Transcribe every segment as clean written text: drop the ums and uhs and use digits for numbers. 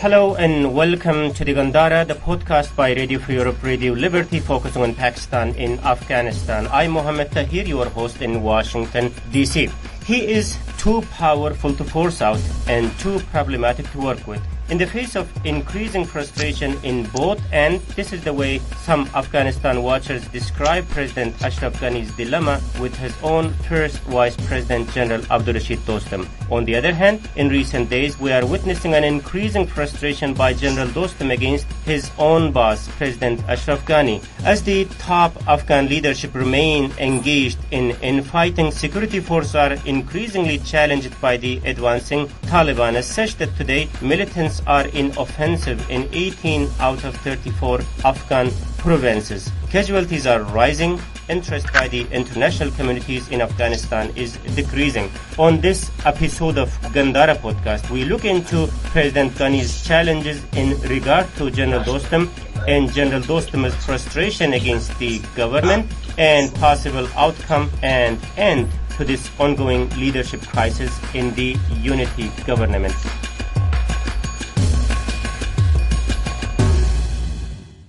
Hello and welcome to the Gandhara, the podcast by Radio Free Europe, Radio Liberty, focusing on Pakistan in Afghanistan. I'm Mohammed Tahir, your host in Washington, D.C. He is too powerful to force out and too problematic to work with. In the face of increasing frustration in both ends, this is the way some Afghanistan watchers describe President Ashraf Ghani's dilemma with his own first Vice President General Abdul Rashid Dostum. On the other hand, in recent days, we are witnessing an increasing frustration by General Dostum against his own boss, President Ashraf Ghani. As the top Afghan leadership remain engaged in infighting, security forces are increasingly challenged by the advancing Taliban, as such that today militants are in offensive in 18 out of 34 Afghan provinces. Casualties are rising. Interest by the international communities in Afghanistan is decreasing. On this episode of Gandhara podcast, we look into President Ghani's challenges in regard to General Dostum and General Dostum's frustration against the government and possible outcome and end to this ongoing leadership crisis in the unity government.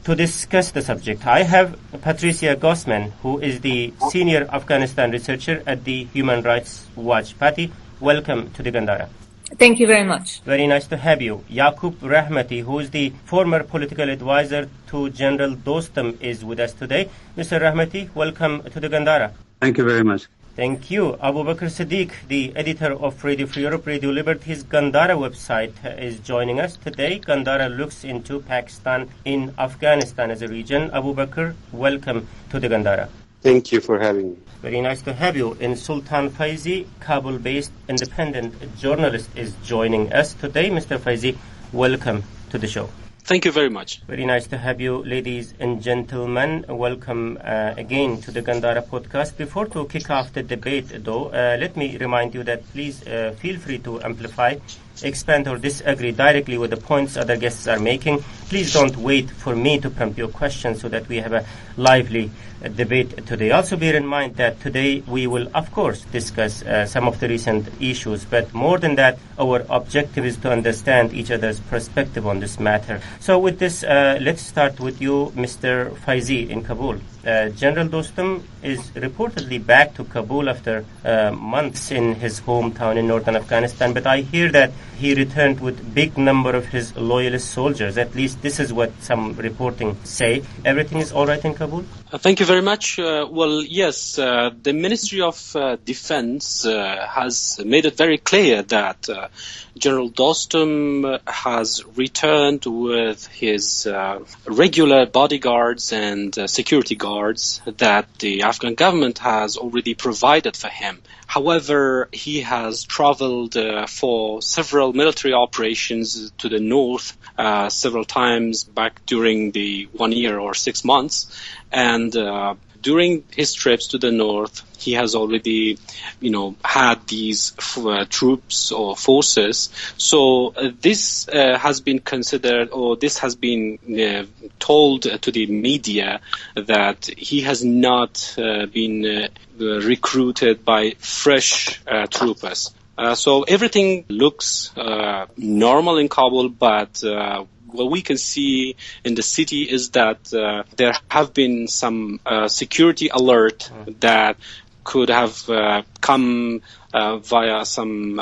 To discuss the subject, I have Patricia Gossman, who is the senior Afghanistan researcher at the Human Rights Watch. Patty, welcome to the Gandhara. Thank you very much. Very nice to have you. Yaqub Rahmaty, who is the former political advisor to General Dostum, is with us today. Mr. Rahmaty, welcome to the Gandhara. Thank you very much. Thank you. Abu Bakr Siddiq, the editor of Radio Free Europe, Radio Liberty's Gandhara website, is joining us today. Gandhara looks into Pakistan in Afghanistan as a region. Abu Bakr, welcome to the Gandhara. Thank you for having me. Very nice to have you. And Sultan Faizi, Kabul-based independent journalist, is joining us today. Mr. Faizi, welcome to the show. Thank you very much. Very nice to have you, ladies and gentlemen. Welcome again to the Gandhara podcast. Before to kick off the debate, though, let me remind you that please feel free to amplify, expand or disagree directly with the points other guests are making. Please don't wait for me to prompt your questions so that we have a lively debate today. Also bear in mind that today we will, of course, discuss some of the recent issues, but more than that, our objective is to understand each other's perspective on this matter. So with this, let's start with you, Mr. Faizi in Kabul. General Dostum is reportedly back to Kabul after months in his hometown in northern Afghanistan, but I hear that he returned with big number of his loyalist soldiers. At least this is what some reporting say. Everything is all right in Kabul? Thank you very much. Well, yes, the Ministry of Defense has made it very clear that General Dostum has returned with his regular bodyguards and security guards that the Afghan government has already provided for him. However, he has traveled for several military operations to the north several times back during the 1 year or 6 months. And during his trips to the north, he has already, had these troops or forces. So this has been considered, or this has been told to the media that he has not been recruited by fresh troopers. So everything looks normal in Kabul, but what we can see in the city is that there have been some security alert that could have come via some,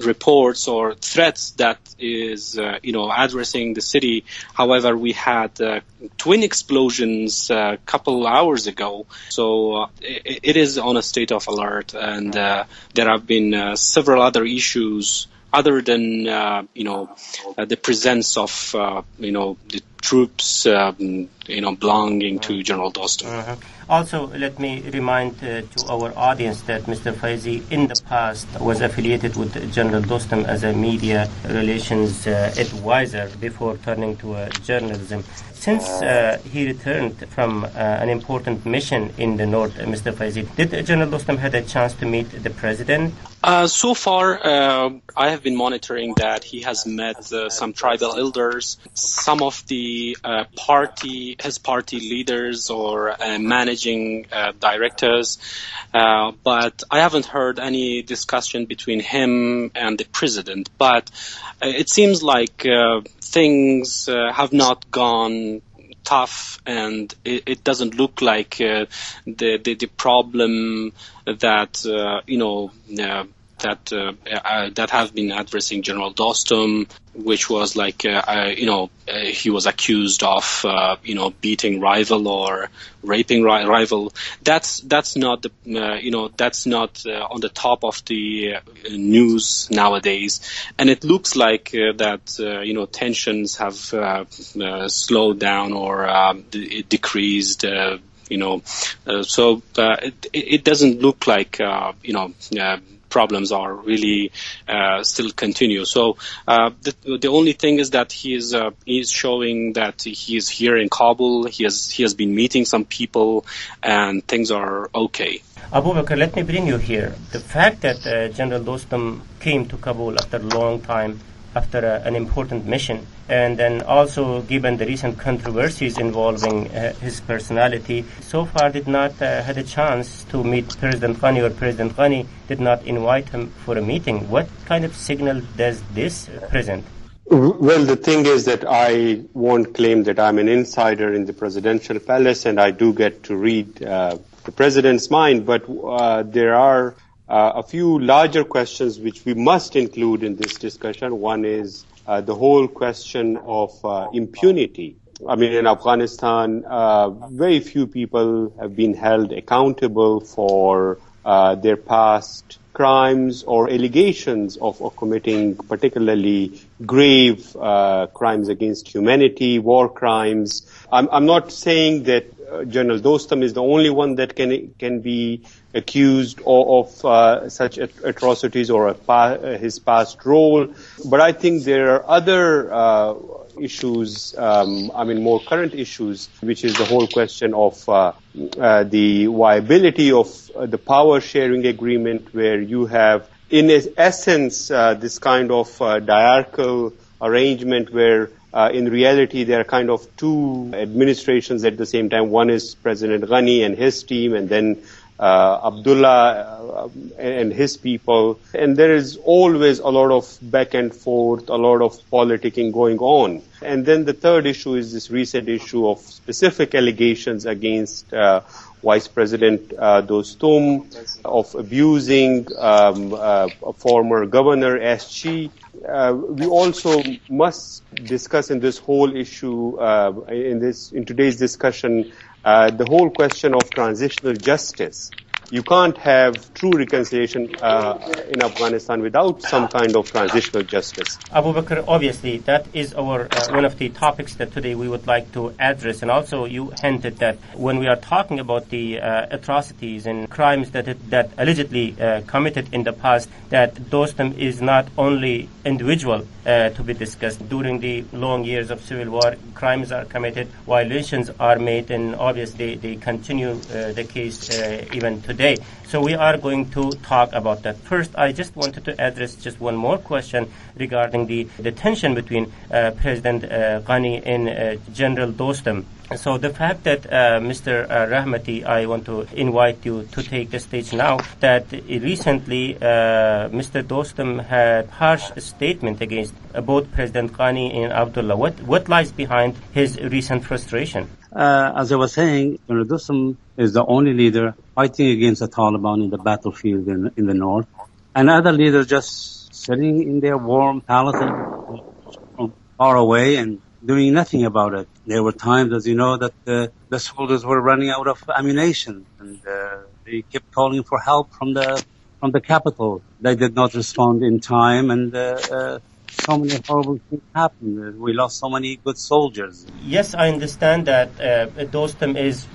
reports or threats that is, addressing the city. However, we had twin explosions a couple hours ago. So it is on a state of alert, and there have been several other issues other than, the presence of, the troops, belonging to General Dostum. Also, let me remind to our audience that Mr. Faizi in the past was affiliated with General Dostum as a media relations advisor before turning to journalism. Since he returned from an important mission in the north, Mr. Faizi, did General Dostum had a chance to meet the president? So far, I have been monitoring that he has met some tribal elders. Some of the the his party leaders or managing directors, but I haven't heard any discussion between him and the president. But it seems like things have not gone tough, and it doesn't look like the problem that that have been addressing General Dostum, which was like he was accused of beating rival or raping rival. That's not the that's not on the top of the news nowadays, and it looks like that tensions have slowed down or decreased. So it doesn't look like problems are really still continue. So the only thing is that he's showing that he is here in Kabul. He has been meeting some people, and things are okay. Abu Bakr, let me bring you here. The fact that General Dostum came to Kabul after a long time, after an important mission, and then also given the recent controversies involving his personality, so far did not had a chance to meet President Ghani, or President Ghani did not invite him for a meeting. What kind of signal does this present? Well, the thing is that I won't claim that I'm an insider in the presidential palace, and I do get to read the president's mind, but there are a few larger questions which we must include in this discussion. One is the whole question of impunity. I mean, in Afghanistan, very few people have been held accountable for their past crimes or allegations of committing particularly grave crimes against humanity, war crimes. I'm not saying that General Dostum is the only one that can be accused of such atrocities or his past role, but I think there are other issues, more current issues, which is the whole question of the viability of the power sharing agreement, where you have, in essence, this kind of diarchal arrangement where in reality, there are kind of two administrations at the same time. One is President Ghani and his team, and then Abdullah and his people. And there is always a lot of back and forth, a lot of politicking going on. And then the third issue is this recent issue of specific allegations against Vice President Dostum of abusing a former governor, SG. We also must discuss in this whole issue, in today's discussion, the whole question of transitional justice. You can't have true reconciliation in Afghanistan without some kind of transitional justice. Abu Bakr, obviously, that is our one of the topics that today we would like to address. And also you hinted that when we are talking about the atrocities and crimes that allegedly committed in the past, that Dostum is not only individual to be discussed. During the long years of civil war, crimes are committed, violations are made, and obviously they continue the case even today. So we are going to talk about that. First, I just wanted to address just one more question regarding the tension between President Ghani and General Dostum. So the fact that Mr. Rahmaty, I want to invite you to take the stage now, that recently Mr. Dostum had harsh statement against both President Ghani and Abdullah. What lies behind his recent frustration? As I was saying, General Dostum is the only leader fighting against the Taliban in the battlefield in the north, and other leaders just sitting in their warm palaces from far away and doing nothing about it. There were times, as you know, that the soldiers were running out of ammunition, and they kept calling for help from the capital. They did not respond in time, and so many horrible things happened. We lost so many good soldiers. Yes, I understand that Dostum is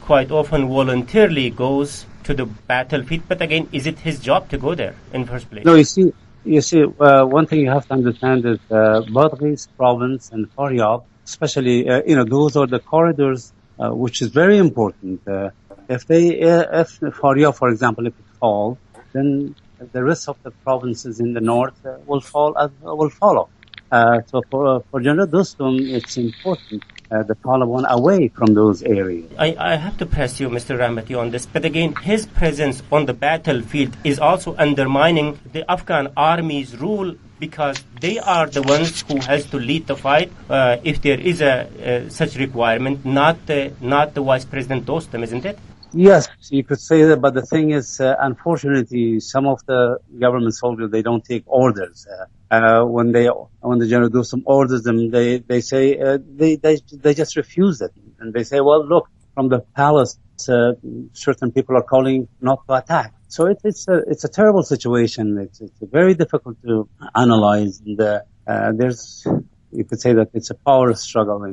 quite often voluntarily goes to the battlefield, but again, is it his job to go there in the first place? No, you see, one thing you have to understand is Badghis province and Faryab, especially, those are the corridors, which is very important. If Faryab, for example, if it falls, then the rest of the provinces in the north will follow. So for General Dostum, it's important the Taliban away from those areas. I have to press you, Mr. Rahmaty, on this. But again, his presence on the battlefield is also undermining the Afghan army's rule, because they are the ones who has to lead the fight if there is a such requirement, not the Vice President Dostum, isn't it? Yes, you could say that, but the thing is, unfortunately, some of the government soldiers, they don't take orders. When the General Dostum orders them, they say, they just refuse it. And they say, well, look, from the palace, certain people are calling not to attack. So it's a terrible situation. It's very difficult to analyze. And, you could say that it's a power struggle, they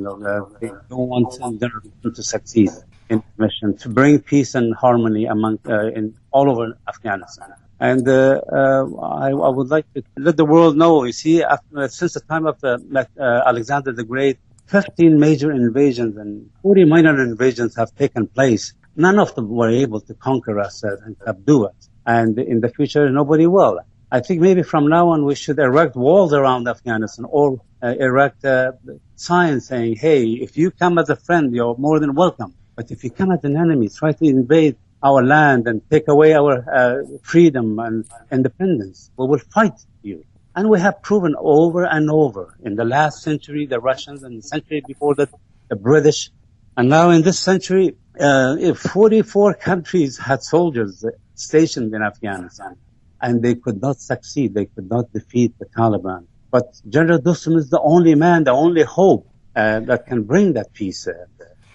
don't want General Dostum to succeed in mission to bring peace and harmony among in all over Afghanistan. And I would like to let the world know. You see, since the time of Alexander the Great, 15 major invasions and 40 minor invasions have taken place. None of them were able to conquer us and subdue us. And in the future, nobody will. I think maybe from now on we should erect walls around Afghanistan, or erect signs saying, hey, if you come as a friend, you're more than welcome. But if you come as an enemy, try to invade our land and take away our freedom and independence, we will fight you. And we have proven over and over in the last century, the Russians, and the century before that, the British. And now in this century, if 44 countries had soldiers stationed in Afghanistan, and they could not succeed, they could not defeat the Taliban. But General Dostum is the only man, the only hope that can bring that peace.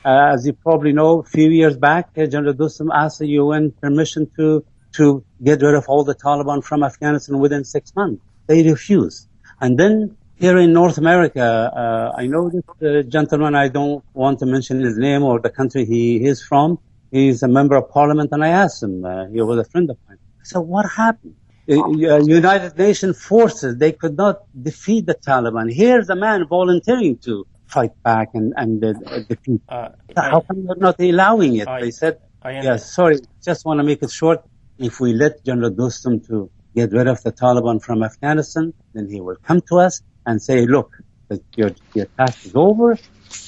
As you probably know, a few years back, General Dostum asked the UN permission to get rid of all the Taliban from Afghanistan within 6 months. They refused. And then here in North America, I know this gentleman, I don't want to mention his name or the country he is from. He's a member of parliament, and I asked him, he was a friend of mine. I said, what happened? United Nations forces, they could not defeat the Taliban. Here's a man volunteering to fight back and defeat. How come you're not allowing it? They said, yes, sorry, just want to make it short. If we let General Dostum to get rid of the Taliban from Afghanistan, then he will come to us and say, look, your task is over,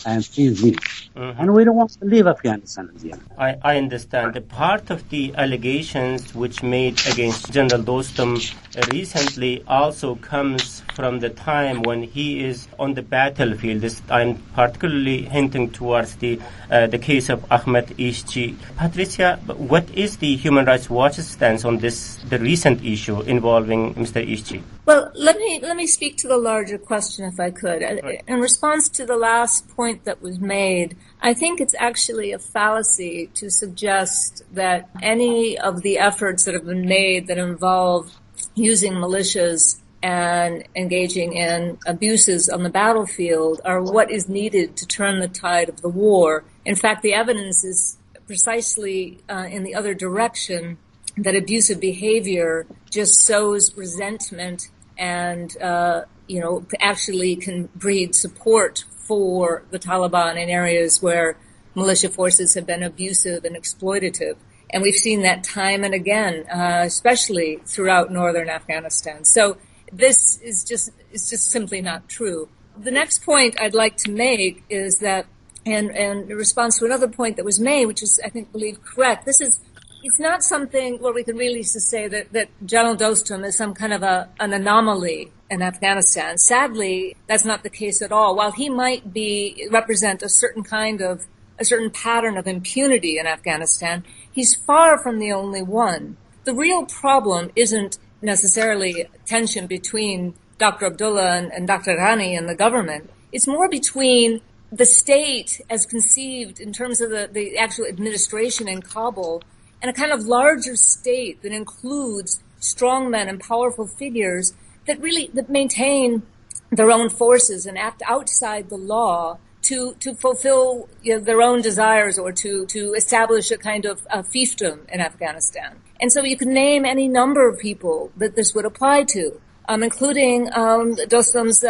and please leave. Mm-hmm. And we don't want to leave Afghanistan again. I understand. The part of the allegations which made against General Dostum recently also comes from the time when he is on the battlefield. I'm particularly hinting towards the case of Ahmed Ishchi. Patricia, what is the Human Rights Watch's stance on the recent issue involving Mr. Ishchi? Well, let me speak to the larger question, if I could. Right. In response to the last point that was made, I think it's actually a fallacy to suggest that any of the efforts that have been made that involve using militias and engaging in abuses on the battlefield are what is needed to turn the tide of the war. In fact, the evidence is precisely in the other direction, that abusive behavior just sows resentment and, actually can breed support for the Taliban in areas where militia forces have been abusive and exploitative. And we've seen that time and again, especially throughout northern Afghanistan. So this is just simply not true. The next point I'd like to make is that, and in response to another point that was made, which is, I believe correct, it's not something where we can really say that General Dostum is some kind of an anomaly in Afghanistan. Sadly, that's not the case at all. While he might represent a certain pattern of impunity in Afghanistan, he's far from the only one. The real problem isn't necessarily tension between Dr. Abdullah and Dr. Ghani and the government. It's more between the state as conceived in terms of the actual administration in Kabul and a kind of larger state that includes strongmen and powerful figures that maintain their own forces and act outside the law to fulfill their own desires or to establish a kind of fiefdom in Afghanistan. And so you can name any number of people that this would apply to, including Dostum's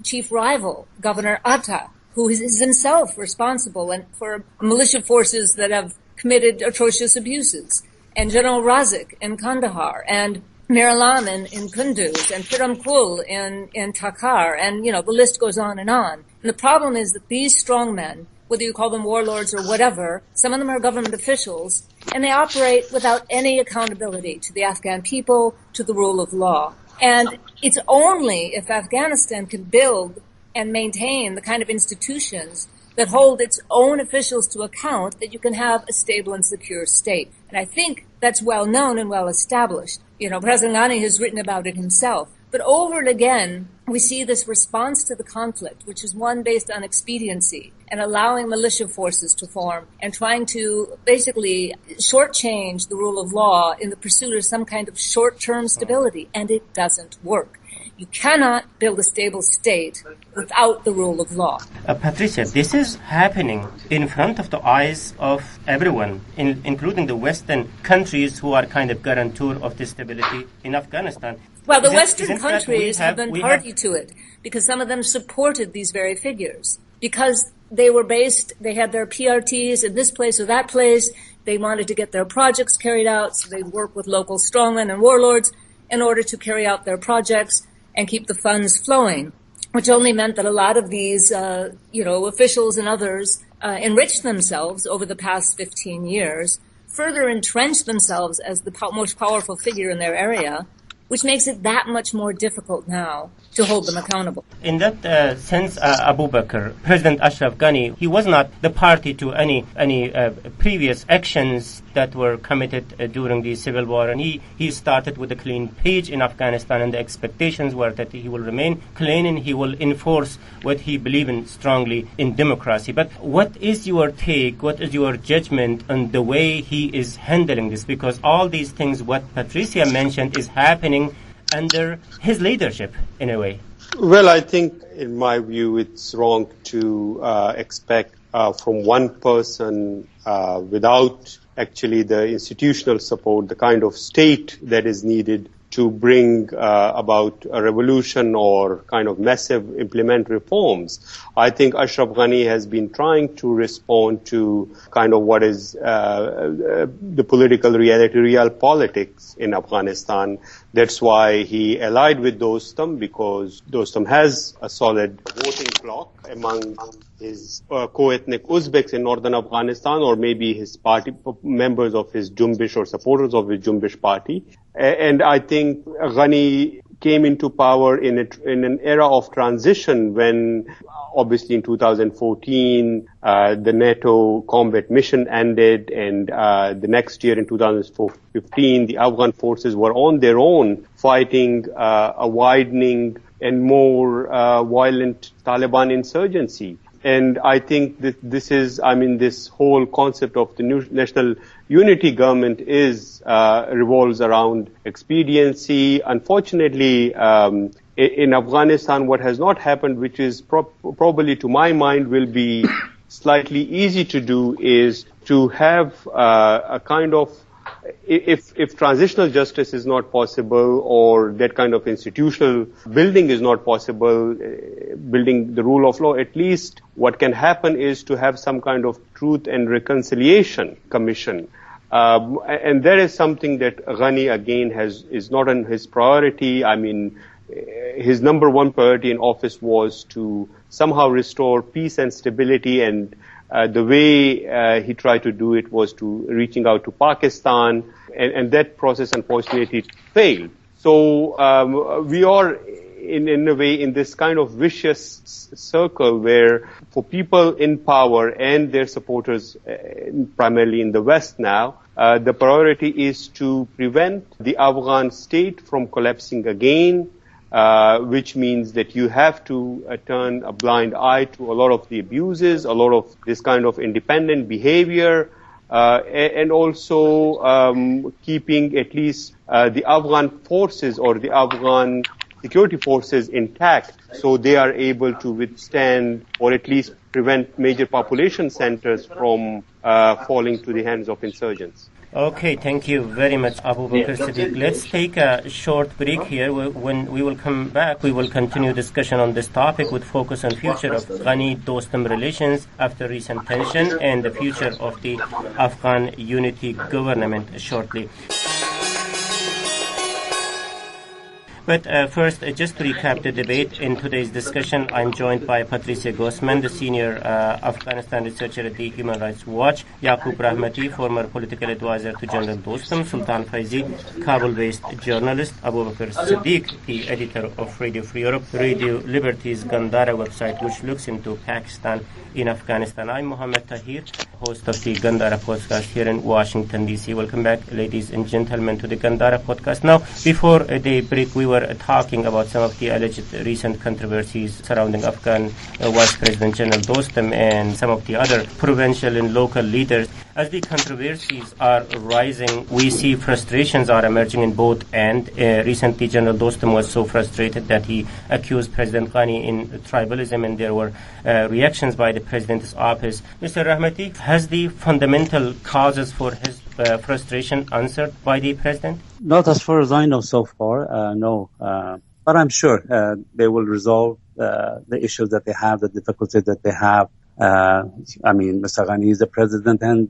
chief rival, Governor Atta, who is himself responsible for militia forces that have committed atrocious abuses, and General Razik in Kandahar, and Mir Alam in Kunduz and Pirankul in Takhar, and, the list goes on. And the problem is that these strongmen, whether you call them warlords or whatever, some of them are government officials, and they operate without any accountability to the Afghan people, to the rule of law. And it's only if Afghanistan can build and maintain the kind of institutions that hold its own officials to account that you can have a stable and secure state. And I think that's well known and well established. President Ghani has written about it himself. But over and again, we see this response to the conflict, which is one based on expediency and allowing militia forces to form and trying to basically shortchange the rule of law in the pursuit of some kind of short-term stability. And it doesn't work. You cannot build a stable state without the rule of law. Patricia, this is happening in front of the eyes of everyone, including the Western countries who are kind of guarantor of this stability in Afghanistan. Well, the Western countries have been party to it because some of them supported these very figures. Because they had their PRTs in this place or that place. They wanted to get their projects carried out, so they'd work with local strongmen and warlords in order to carry out their projects and keep the funds flowing, which only meant that a lot of these, officials and others enriched themselves over the past 15 years, further entrenched themselves as the most powerful figure in their area, which makes it that much more difficult now to hold them accountable. In that sense, Abu Bakr, President Ashraf Ghani, he was not the party to any previous actions that were committed during the civil war, and he started with a clean page in Afghanistan, and the expectations were that he will remain clean and he will enforce what he believes in strongly in democracy. But what is your take, what is your judgment on the way he is handling this? Because all these things, what Patricia mentioned, is happening under his leadership, in a way. Well, I think, in my view, it's wrong to expect from one person without actually the institutional support, the kind of state that is needed to bring about a revolution or kind of massive implement reforms. I think Ashraf Ghani has been trying to respond to kind of what is the political reality, real politics in Afghanistan. That's why he allied with Dostum, because Dostum has a solid voting bloc among his co-ethnic Uzbeks in northern Afghanistan, or maybe his party members of his Junbish or supporters of his Junbish Party. And I think Ghani came into power in an era of transition when, obviously in 2014, the NATO combat mission ended, and the next year in 2015, the Afghan forces were on their own fighting a widening and more violent Taliban insurgency. And I think that this whole concept of the new national unity government revolves around expediency. Unfortunately, in Afghanistan, what has not happened, which is probably to my mind will be slightly easy to do, is to have a kind of, if transitional justice is not possible, or that kind of institutional building is not possible, building the rule of law, at least what can happen is to have some kind of truth and reconciliation commission. And that is something that Ghani, again, is not on his priority. I mean, his number one priority in office was to somehow restore peace and stability, and the way he tried to do it was to reaching out to Pakistan, and that process unfortunately failed. So we are in a way in this kind of vicious circle where, for people in power and their supporters, primarily in the West now, the priority is to prevent the Afghan state from collapsing again, which means that you have to turn a blind eye to a lot of the abuses, a lot of this kind of independent behavior, and also keeping at least the Afghan forces or the Afghan security forces intact, so they are able to withstand or at least prevent major population centers from falling to the hands of insurgents. Okay, thank you very much, Abu Bakr Siddiq. Let's take a short break here. When we will come back, we will continue discussion on this topic with focus on future of Ghani-Dostum relations after recent tension and the future of the Afghan unity government shortly. But first, just to recap the debate, in today's discussion, I'm joined by Patricia Gosman, the senior Afghanistan researcher at the Human Rights Watch, Yaqub Rahmaty, former political advisor to General Dostum, Sultan Faizi, Kabul-based journalist, Abu Bakr Siddiq, the editor of Radio Free Europe, Radio Liberty's Gandhara website, which looks into Pakistan in Afghanistan. I'm Mohammed Tahir, host of the Gandhara podcast here in Washington, D.C. Welcome back, ladies and gentlemen, to the Gandhara podcast. Now, before the break, we were talking about some of the alleged recent controversies surrounding Afghan Vice President General Dostum and some of the other provincial and local leaders. As the controversies are rising, we see frustrations are emerging in both ends. Recently, General Dostum was so frustrated that he accused President Ghani in tribalism, and there were reactions by the President's office. Mr. Rahmaty, has the fundamental causes for his frustration answered by the President? Not as far as I know so far, no. But I'm sure they will resolve the issues that they have, the difficulties that they have. Mr. Ghani is the President and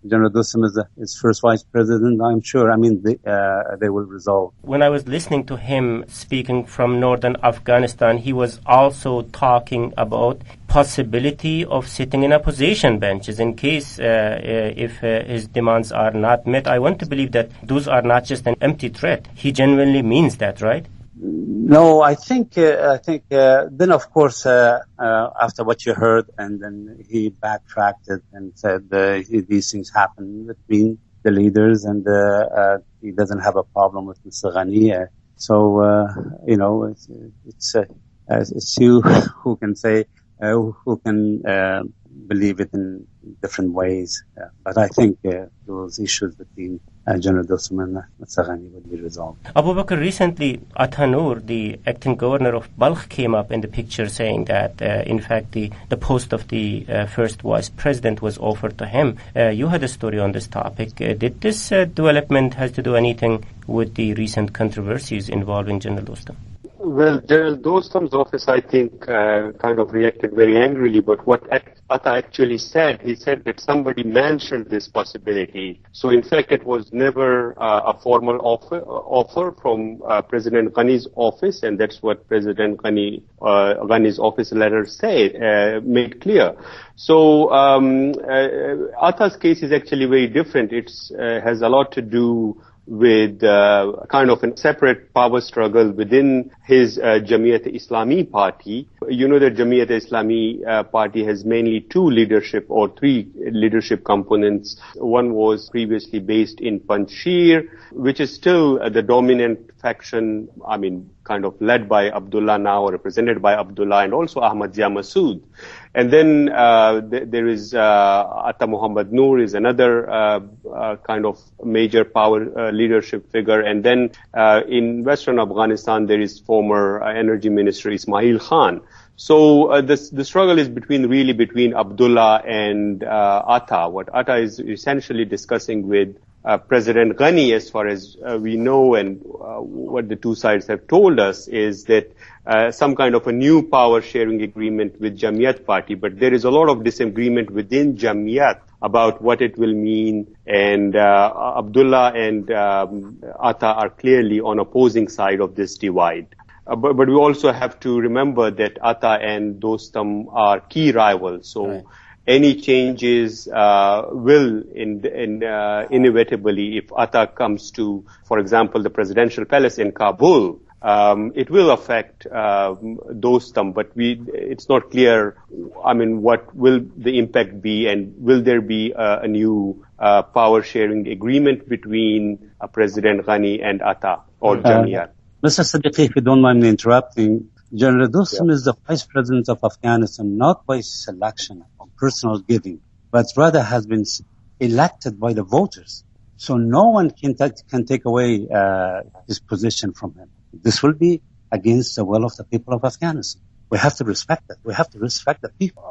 General Dostum is his first Vice President. I'm sure. They will resolve. When I was listening to him speaking from northern Afghanistan, he was also talking about possibility of sitting in opposition benches in case if his demands are not met. I want to believe that those are not just an empty threat. He genuinely means that, right? No, I think then of course after what you heard, and then he backtracked it and said these things happen between the leaders, and he doesn't have a problem with Mr. Ghani. It's you who can say who can believe it in different ways. But I think those issues between General Dostum and Mr. Ghani will be resolved. Abu Bakr, recently Atanur, the acting governor of Balkh, came up in the picture saying that, in fact, the post of the first vice president was offered to him. You had a story on this topic. Did this development has to do anything with the recent controversies involving General Dostum? Well, General Dostum's office, I think, kind of reacted very angrily, but what Atta actually said, he said that somebody mentioned this possibility. So, in fact, it was never a formal offer from President Ghani's office, and that's what President Ghani's office letter made clear. So, Atta's case is actually very different. It has a lot to do with kind of a separate power struggle within his Jamiat-e-Islami party. You know that Jamiat-e-Islami party has mainly three leadership components. One was previously based in Panjshir, which is still the dominant faction, kind of led by Abdullah now, or represented by Abdullah, and also Ahmad Zia Massoud. And then there is Atta Muhammad Noor is another kind of major power leadership figure. And then in Western Afghanistan, there is former Energy Minister Ismail Khan. So the struggle is between Abdullah and Atta. What Atta is essentially discussing with President Ghani, as far as we know, and what the two sides have told us, is that some kind of a new power sharing agreement with Jamiat party, but there is a lot of disagreement within Jamiat about what it will mean, and Abdullah and Atta are clearly on opposing side of this divide. But we also have to remember that Atta and Dostum are key rivals, so right. Any changes will inevitably, if Atta comes to, for example, the presidential palace in Kabul, it will affect Dostum, but it's not clear, what will the impact be, and will there be a new power sharing agreement between President Ghani and Atta or Jamiat? Mr. Siddiqui, if you don't mind me interrupting, General Dostum is the Vice President of Afghanistan, not by selection or personal giving, but rather has been elected by the voters. So no one can take away his position from him. This will be against the will of the people of Afghanistan. We have to respect that. We have to respect the people.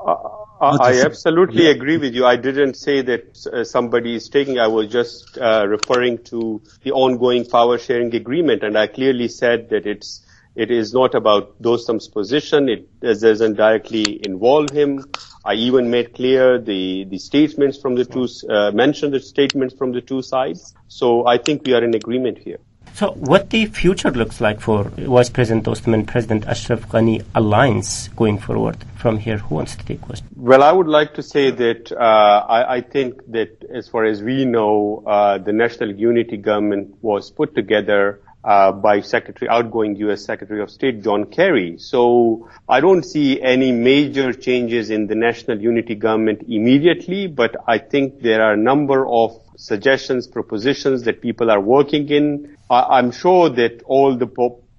I absolutely agree with you. I didn't say that somebody is taking. I was just referring to the ongoing power sharing agreement, and I clearly said that it is not about Dostum's position. It doesn't directly involve him. I even made clear the statements from the two, mentioned the statements from the two sides. So I think we are in agreement here. So what the future looks like for Vice President Dostum and President Ashraf Ghani alliance going forward from here? Who wants to take question? Well, I would like to say that I think that as far as we know, the National Unity Government was put together by outgoing U.S. Secretary of State John Kerry. So I don't see any major changes in the National Unity Government immediately, but I think there are a number of suggestions, propositions that people are working in. I'm sure that all the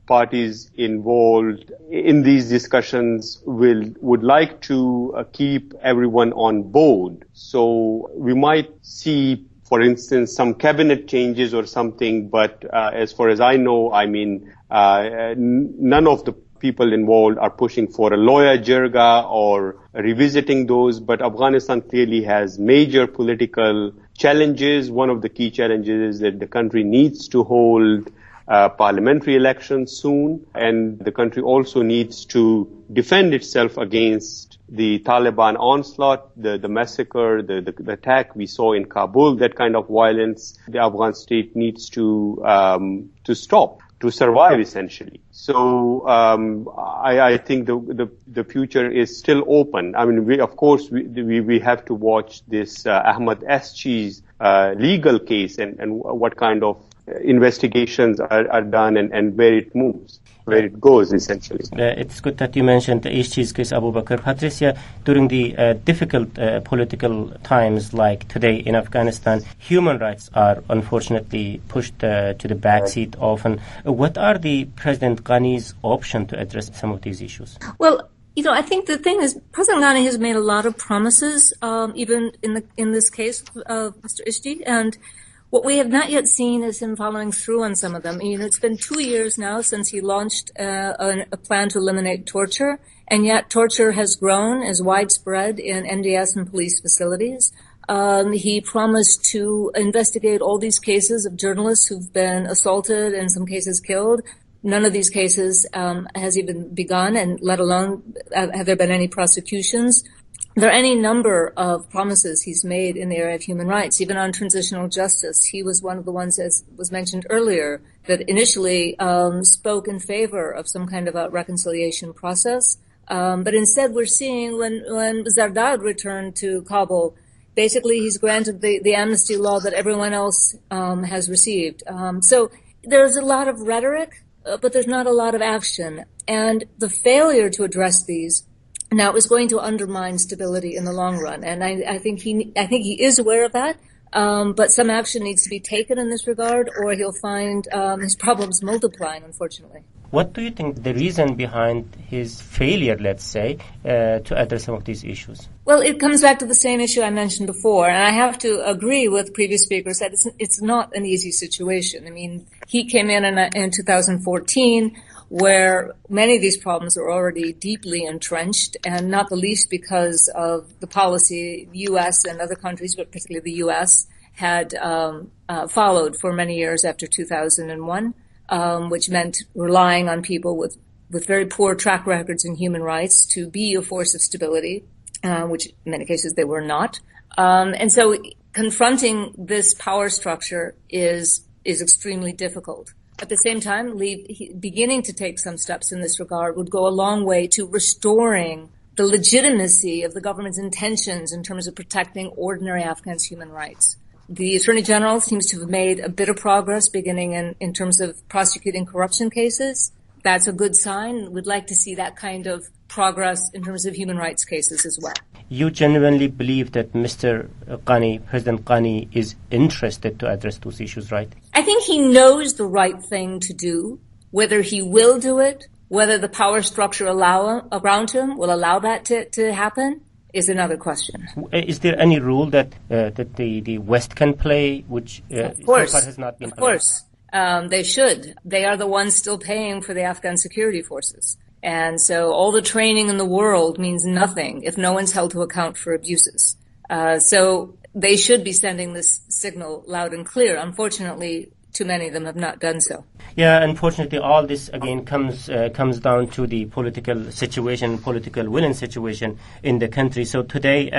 parties involved in these discussions would like to keep everyone on board. So we might see, for instance, some cabinet changes or something, but as far as I know, none of the people involved are pushing for a lawyer jirga or revisiting those, but Afghanistan clearly has major political challenges. One of the key challenges is that the country needs to hold parliamentary elections soon, and the country also needs to defend itself against the Taliban onslaught, the massacre, the attack we saw in Kabul, that kind of violence. The Afghan state needs to stop, to survive essentially. So I think the future is still open. I mean, we have to watch this Ahmad Eschi's legal case and what kind of investigations are done and where it moves, where it goes essentially. It's good that you mentioned the Eschi's case, Abu Bakr. Patricia, during the difficult political times like today in Afghanistan, human rights are unfortunately pushed to the backseat often. What are the President Ghani's options to address some of these issues? Well, I think the thing is, President Ghani has made a lot of promises, even in this case of Mr. Eschi, and what we have not yet seen is him following through on some of them. It's been 2 years now since he launched a plan to eliminate torture, and yet torture has grown, is widespread in NDS and police facilities. He promised to investigate all these cases of journalists who've been assaulted, in some cases killed. None of these cases has even begun, and let alone have there been any prosecutions. There are any number of promises he's made in the area of human rights, even on transitional justice. He was one of the ones, as was mentioned earlier, that initially spoke in favor of some kind of a reconciliation process. But instead we're seeing when Zardad returned to Kabul, basically he's granted the amnesty law that everyone else has received. So there's a lot of rhetoric, but there's not a lot of action. And the failure to address these now is going to undermine stability in the long run, and I think he is aware of that. But some action needs to be taken in this regard, or he'll find his problems multiplying, unfortunately. What do you think the reason behind his failure, let's say, to address some of these issues? Well, it comes back to the same issue I mentioned before, and I have to agree with previous speakers that it's not an easy situation. I mean, he came in 2014. Where many of these problems are already deeply entrenched, and not the least because of the policy the U.S. and other countries, but particularly the U.S., had followed for many years after 2001, which meant relying on people with very poor track records in human rights to be a force of stability, which in many cases they were not. And so confronting this power structure is extremely difficult. At the same time, beginning to take some steps in this regard would go a long way to restoring the legitimacy of the government's intentions in terms of protecting ordinary Afghans' human rights. The Attorney General seems to have made a bit of progress beginning in terms of prosecuting corruption cases. That's a good sign. We'd like to see that kind of progress in terms of human rights cases as well. You genuinely believe that Mr. Ghani, President Ghani, is interested to address those issues, right? I think he knows the right thing to do. Whether he will do it, whether the power structure around him will allow that to happen, is another question. Is there any role that the West can play, which so far has not been played? Of course. They should. They are the ones still paying for the Afghan security forces. And so all the training in the world means nothing if no one's held to account for abuses. So they should be sending this signal loud and clear. Unfortunately, too many of them have not done so. Yeah, unfortunately, all this again comes down to the political situation, political will and situation in the country. So today,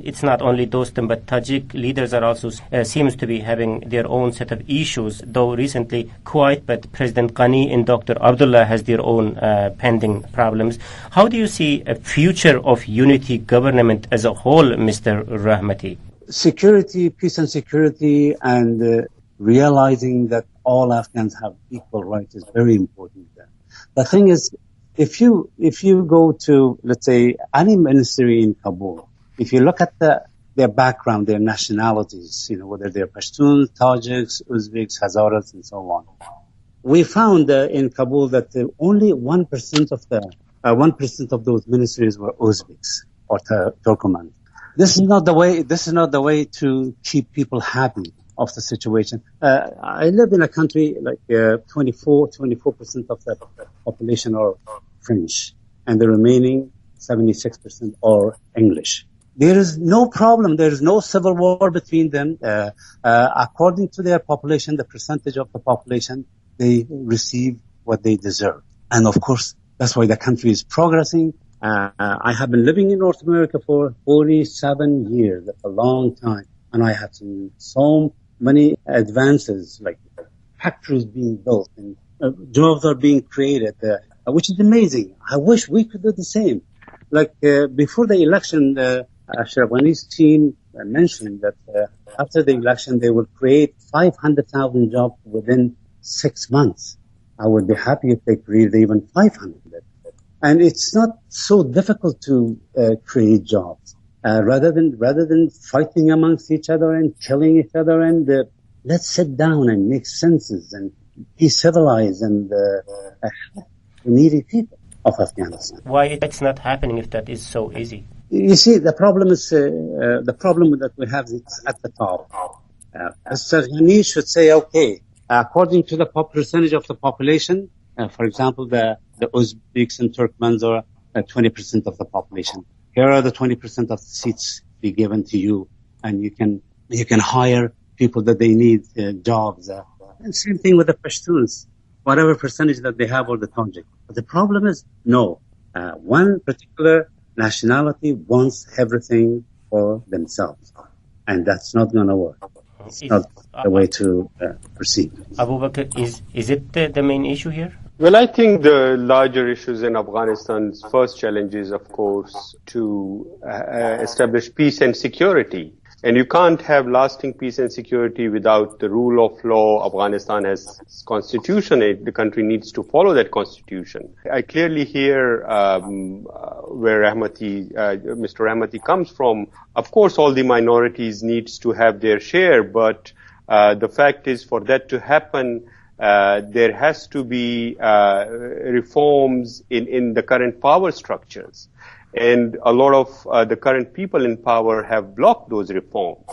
it's not only Dostum, but Tajik leaders are also seems to be having their own set of issues. Though recently, quite, but President Ghani and Dr. Abdullah has their own pending problems. How do you see a future of unity government as a whole, Mr. Rahmaty? Security, peace and security, and realizing that all Afghans have equal rights is very important. The thing is, if you go to, let's say, any ministry in Kabul, if you look at their background, their nationalities, whether they're Pashtuns, Tajiks, Uzbeks, Hazaras, and so on, we found in Kabul that only 1% of those ministries were Uzbeks or Turkoman. This is not the way. This is not the way to keep people happy of the situation. I live in a country like 24% of the population are French, and the remaining 76% are English. There is no problem. There is no civil war between them. According to their population, the percentage of the population, they receive what they deserve. And of course, that's why the country is progressing. I have been living in North America for 47 years. That's a long time. And I have seen so many advances, like factories being built and jobs are being created, which is amazing. I wish we could do the same. Like before the election, Ashraf Ghani's team mentioned that after the election, they will create 500,000 jobs within 6 months. I would be happy if they created even 500. And it's not so difficult to create jobs. Rather than fighting amongst each other and killing each other, and let's sit down and make senses and be civilized and help the needy people of Afghanistan. Why it's not happening if that is so easy? You see, the problem is the problem that we have is at the top. Mr. Ghani should say, okay, according to the percentage of the population, for example, the Uzbeks and Turkmens are 20% of the population. Here are the 20% of the seats be given to you, and you can hire people that they need jobs. And same thing with the Pashtuns, whatever percentage that they have, or the Tajik. But the problem is, no, one particular nationality wants everything for themselves, and that's not going to work. It's not the way to proceed. Abu Bakr, is it the main issue here? Well, I think the larger issues in Afghanistan's first challenge is, of course, to establish peace and security. And you can't have lasting peace and security without the rule of law. Afghanistan has its constitution. The country needs to follow that constitution. I clearly hear where Mr. Rahmaty comes from. Of course, all the minorities needs to have their share, but the fact is, for that to happen, there has to be reforms in the current power structures. And a lot of the current people in power have blocked those reforms.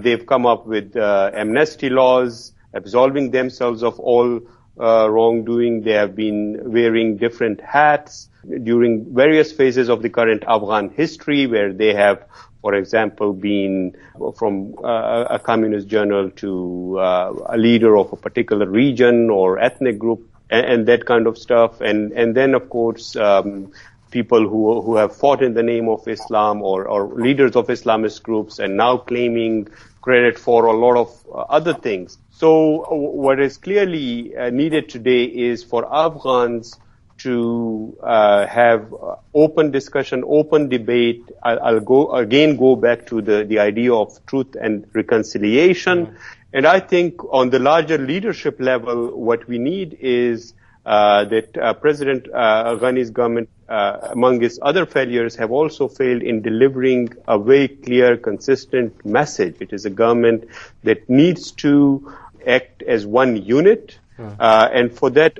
They've come up with amnesty laws, absolving themselves of all wrongdoing. They have been wearing different hats during various phases of the current Afghan history, where they have, for example, been from a communist general to a leader of a particular region or ethnic group, and that kind of stuff. And then, of course, people who have fought in the name of Islam, or leaders of Islamist groups, and now claiming credit for a lot of other things. So what is clearly needed today is for Afghans to have open discussion, open debate. I'll go back to the idea of truth and reconciliation. Mm-hmm. And I think on the larger leadership level, what we need is that President Ghani's government, among its other failures, have also failed in delivering a very clear, consistent message. It is a government that needs to act as one unit, and for that,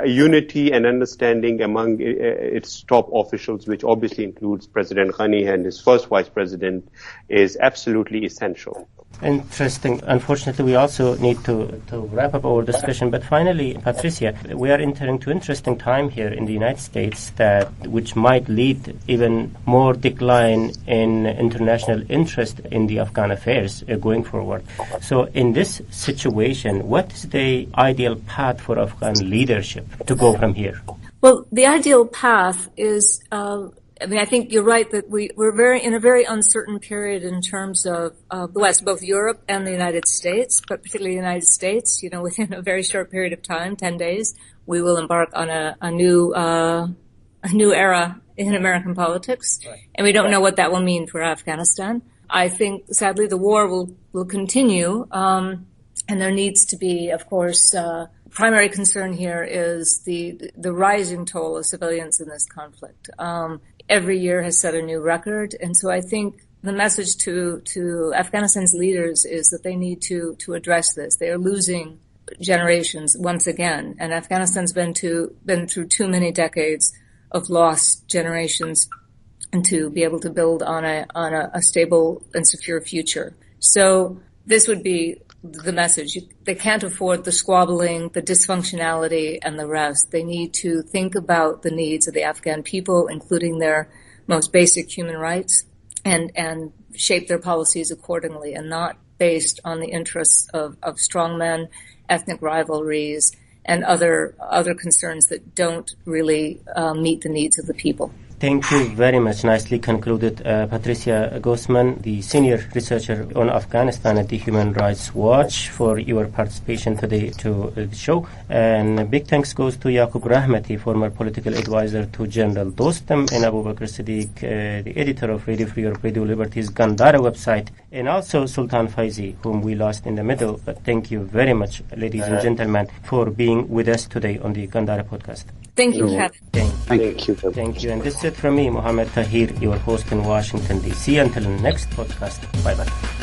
unity and understanding among its top officials, which obviously includes President Ghani and his first vice president, is absolutely essential. Interesting. Unfortunately, we also need to wrap up our discussion. But finally, Patricia, we are entering to interesting time here in the United States which might lead even more decline in international interest in the Afghan affairs going forward. So in this situation, what is the ideal path for Afghan leadership to go from here? Well, the ideal path is I think you're right that we're in a very uncertain period in terms of the West, both Europe and the United States, but particularly the United States. Within a very short period of time, 10 days, we will embark on a new era in American politics, right. And we don't know what that will mean for Afghanistan. I think, sadly, the war will continue, and there needs to be, of course, primary concern here is the rising toll of civilians in this conflict. Every year has set a new record, and so I think the message to Afghanistan's leaders is that they need to address this. They are losing generations once again, and Afghanistan's been through too many decades of lost generations, and to be able to build on a stable and secure future. So this would be the message. They can't afford the squabbling, the dysfunctionality, and the rest. They need to think about the needs of the Afghan people, including their most basic human rights, and shape their policies accordingly, and not based on the interests of strongmen, ethnic rivalries, and other concerns that don't really meet the needs of the people. Thank you very much. Nicely concluded. Patricia Gosman, the senior researcher on Afghanistan at the Human Rights Watch, for your participation today to the show. And big thanks goes to Yaqub Rahmaty, former political advisor to General Dostum, and Abu Bakr Siddiq, the editor of Radio Free Europe, Radio Liberty's Gandhara website, and also Sultan Faizi, whom we lost in the middle. But thank you very much, ladies and gentlemen, for being with us today on the Gandhara podcast. Thank you. Thank you. Thank you. And this is it from me, Mohammed Tahir, your host in Washington, D.C. Until the next podcast. Bye-bye.